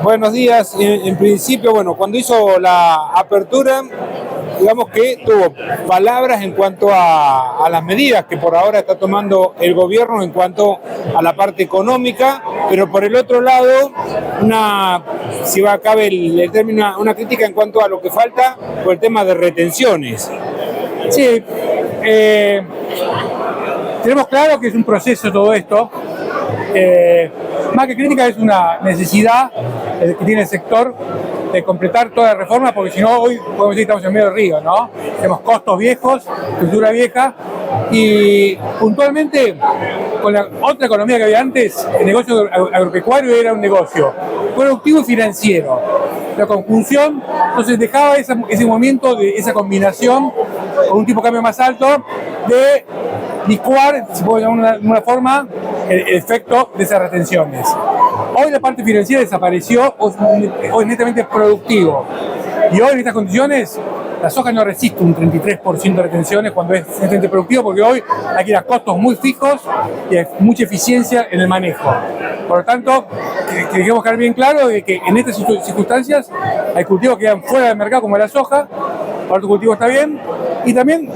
Buenos días. En principio, bueno, cuando hizo la apertura, digamos que tuvo palabras en cuanto a las medidas que por ahora está tomando el gobierno en cuanto a la parte económica, pero por el otro lado, si va a caber el término, una crítica en cuanto a lo que falta por el tema de retenciones. Sí, tenemos claro que es un proceso todo esto. Más que crítica es una necesidad que tiene el sector de completar toda la reforma, porque si no hoy podemos decir que estamos en medio del río, ¿no? Tenemos costos viejos, cultura vieja, y puntualmente con la otra economía que había antes, el negocio agropecuario era un negocio productivo y financiero. La conjunción, entonces dejaba ese momento de esa combinación con un tipo de cambio más alto de licuar, si puedo llamar de una forma, el efecto de esas retenciones. Hoy la parte financiera desapareció, hoy es netamente productivo. Y hoy en estas condiciones la soja no resiste un 33% de retenciones cuando es netamente productivo, porque hoy hay que ir a costos muy fijos y hay mucha eficiencia en el manejo. Por lo tanto, queremos quedar bien claro de que en estas circunstancias hay cultivos que quedan fuera del mercado como la soja, otro cultivo está bien, y también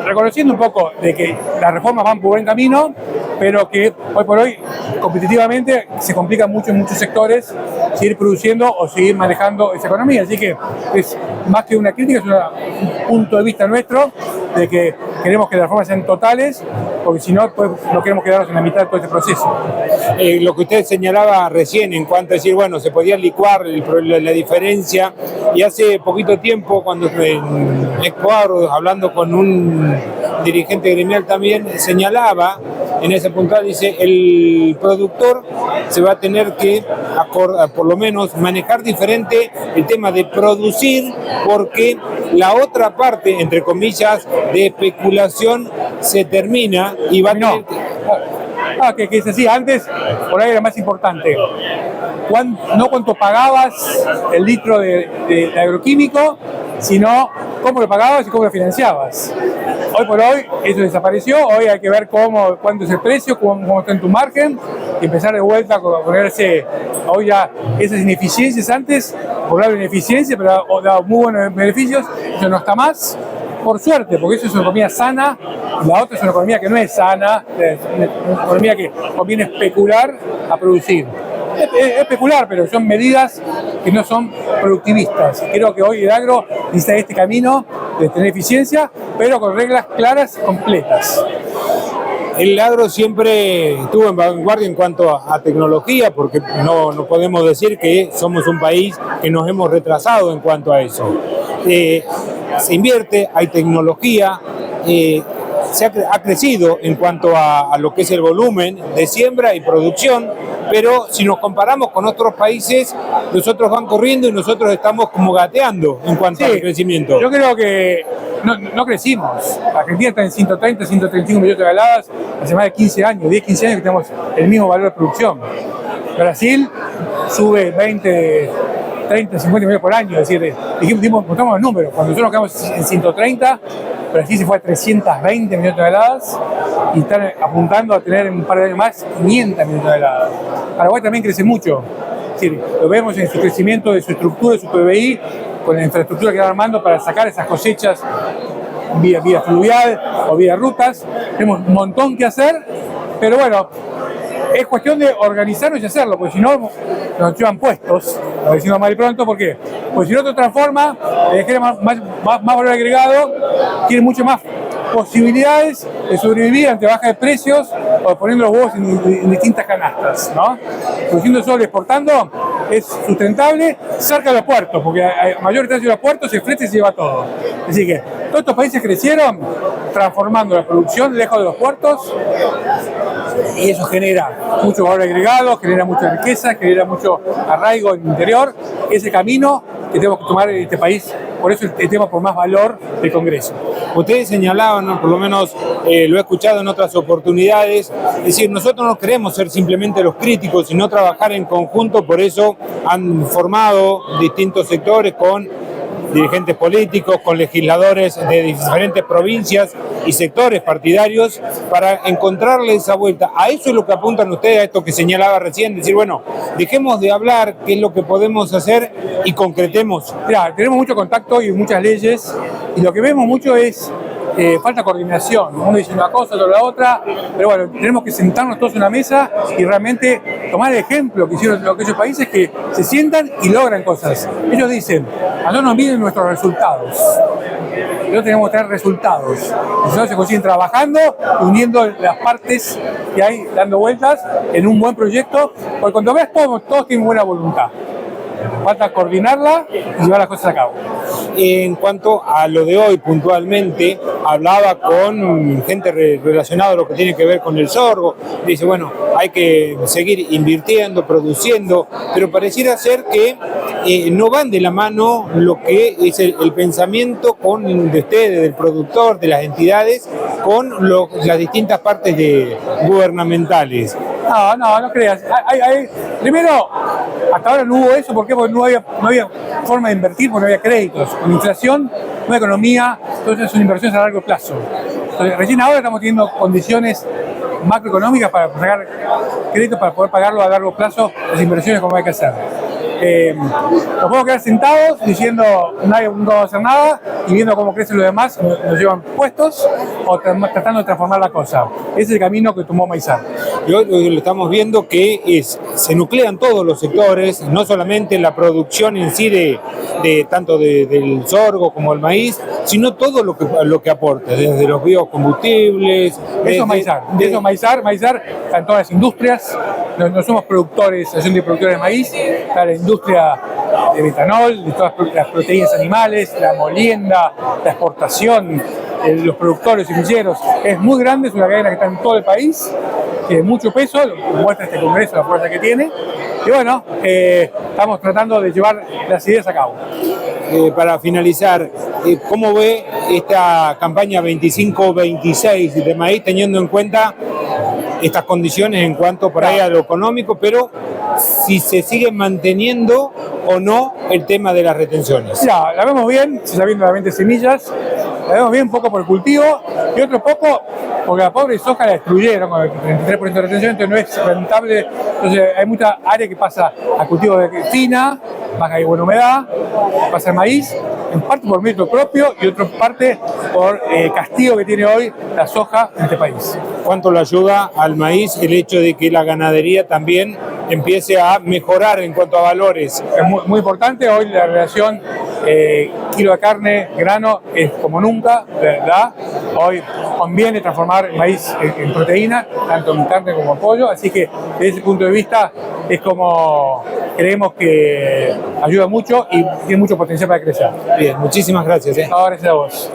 reconociendo un poco de que las reformas van por buen camino, pero que hoy por hoy competitivamente se complica mucho en muchos sectores seguir produciendo o seguir manejando esa economía. Así que es más que una crítica, es un punto de vista nuestro de que queremos que las reformas sean totales, porque si no, pues no queremos quedarnos en la mitad de todo este proceso. Lo que usted señalaba recién en cuanto a decir, bueno, se podía licuar la diferencia, y hace poquito tiempo cuando en Expoagro, hablando con un dirigente gremial también, señalaba en ese puntal, dice, el productor se va a tener que por lo menos manejar diferente el tema de producir, porque la otra parte, entre comillas, de especulación se termina y va a tener que es así, antes por ahí era más importante no cuánto pagabas el litro de agroquímico, sino cómo lo pagabas y cómo lo financiabas. Hoy por hoy eso desapareció, hoy hay que ver cuánto es el precio, cómo está en tu margen, y empezar de vuelta a ponerse hoy ya esas ineficiencias antes, por la ineficiencia, pero ha dado muy buenos beneficios, eso no está más, por suerte, porque eso es una economía sana, y la otra es una economía que no es sana, es una economía que conviene especular a producir. Es especular, pero son medidas que no son productivistas. Creo que hoy el agro necesita este camino de tener eficiencia, pero con reglas claras, completas. El agro siempre estuvo en vanguardia en cuanto a tecnología, porque no podemos decir que somos un país que nos hemos retrasado en cuanto a eso. Se invierte, hay tecnología, ha crecido en cuanto a lo que es el volumen de siembra y producción, pero si nos comparamos con otros países, nosotros van corriendo y nosotros estamos como gateando en cuanto al crecimiento. Yo creo que no crecimos. Argentina está en 130, 135 millones de toneladas hace más de 15 años, 10, 15 años que tenemos el mismo valor de producción. Brasil sube 20, 30, 50 millones por año, es decir, mostramos los números. Cuando nosotros nos quedamos en 130, Brasil se fue a 320 millones de toneladas y están apuntando a tener en un par de años más 500 millones de toneladas. Paraguay también crece mucho, es decir, lo vemos en su crecimiento de su estructura, de su PBI, con la infraestructura que van armando para sacar esas cosechas vía fluvial o vía rutas. Tenemos un montón que hacer, pero bueno, es cuestión de organizarnos y hacerlo, porque si no nos llevan puestos, lo decimos mal y pronto. ¿Por qué? Porque si no te transforma, genera más valor agregado, tiene mucho más posibilidades de sobrevivir ante baja de precios o poniendo los huevos en distintas canastas, ¿no? Produciendo solo y exportando es sustentable cerca de los puertos, porque a mayor distancia de los puertos se flete y se lleva todo. Así que todos estos países crecieron transformando la producción lejos de los puertos, y eso genera mucho valor agregado, genera mucha riqueza, genera mucho arraigo en el interior. Ese camino que tenemos que tomar en este país, por eso el tema por más valor del Congreso. Ustedes señalaban, ¿no? Por lo menos lo he escuchado en otras oportunidades, es decir, nosotros no queremos ser simplemente los críticos, sino trabajar en conjunto, por eso han formado distintos sectores con dirigentes políticos, con legisladores de diferentes provincias y sectores partidarios para encontrarle esa vuelta. A eso es lo que apuntan ustedes, a esto que señalaba recién, decir, bueno, dejemos de hablar, qué es lo que podemos hacer y concretemos. Mirá, tenemos mucho contacto y muchas leyes, y lo que vemos mucho es falta coordinación. Uno dice una cosa, otro la otra, pero bueno, tenemos que sentarnos todos en una mesa y realmente tomar el ejemplo que hicieron aquellos países que se sientan y logran cosas. Ellos dicen, a nosotros nos miden nuestros resultados. Nosotros tenemos que tener resultados. Y si no, se consiguen trabajando, uniendo las partes que hay, dando vueltas en un buen proyecto, porque cuando ves todos tienen buena voluntad. Falta coordinarla y llevar las cosas a cabo. En cuanto a lo de hoy puntualmente, hablaba con gente relacionada a lo que tiene que ver con el sorgo. Dice, bueno, hay que seguir invirtiendo, produciendo, pero pareciera ser que no van de la mano lo que es el pensamiento de ustedes, del productor, de las entidades, con las distintas partes gubernamentales. No creas. Primero, hasta ahora no hubo eso. ¿Por qué? Porque no había forma de invertir, porque no había créditos. Con inflación, no hay economía, entonces son inversiones a largo plazo. Entonces, recién ahora estamos teniendo condiciones macroeconómicas para pagar créditos, para poder pagarlo a largo plazo, las inversiones como hay que hacer. Nos podemos quedar sentados diciendo nadie no va a hacer nada y viendo cómo crecen los demás, nos llevan puestos o tratando de transformar la cosa. Ese es el camino que tomó Maizar. Y hoy lo estamos viendo que se nuclean todos los sectores, no solamente la producción en sí tanto del sorgo como el maíz, sino todo lo que aporta, desde los biocombustibles. Eso es Maizar. Maizar está en todas las industrias. No somos productores, asociación de productores de maíz, está la industria de metanol, de todas las proteínas animales, la molienda, la exportación, los productores y semilleros. Es muy grande, es una cadena que está en todo el país, tiene mucho peso, lo muestra este congreso, la fuerza que tiene. Y bueno, estamos tratando de llevar las ideas a cabo. Para finalizar, ¿cómo ve esta campaña 25-26 de maíz, teniendo en cuenta estas condiciones en cuanto por ahí a lo económico, pero si se sigue manteniendo o no el tema de las retenciones? Ya, la vemos bien, se está viendo la venta de semillas, la vemos bien un poco por el cultivo y otro poco porque la pobre soja la destruyeron con el 33% de retención, entonces no es rentable. Entonces hay mucha área que pasa a cultivo de fina, baja y buena humedad, pasa el maíz, en parte por mérito propio y otra parte por castigo que tiene hoy la soja en este país. ¿Cuánto le ayuda al maíz el hecho de que la ganadería también empiece a mejorar en cuanto a valores? Es muy importante, hoy la relación kilo de carne, grano, es como nunca, ¿verdad? Hoy conviene transformar el maíz en proteína, tanto en carne como en pollo, así que desde ese punto de vista es como creemos que ayuda mucho y tiene mucho potencial para crecer. Bien, muchísimas gracias. Ahora gracias a vos.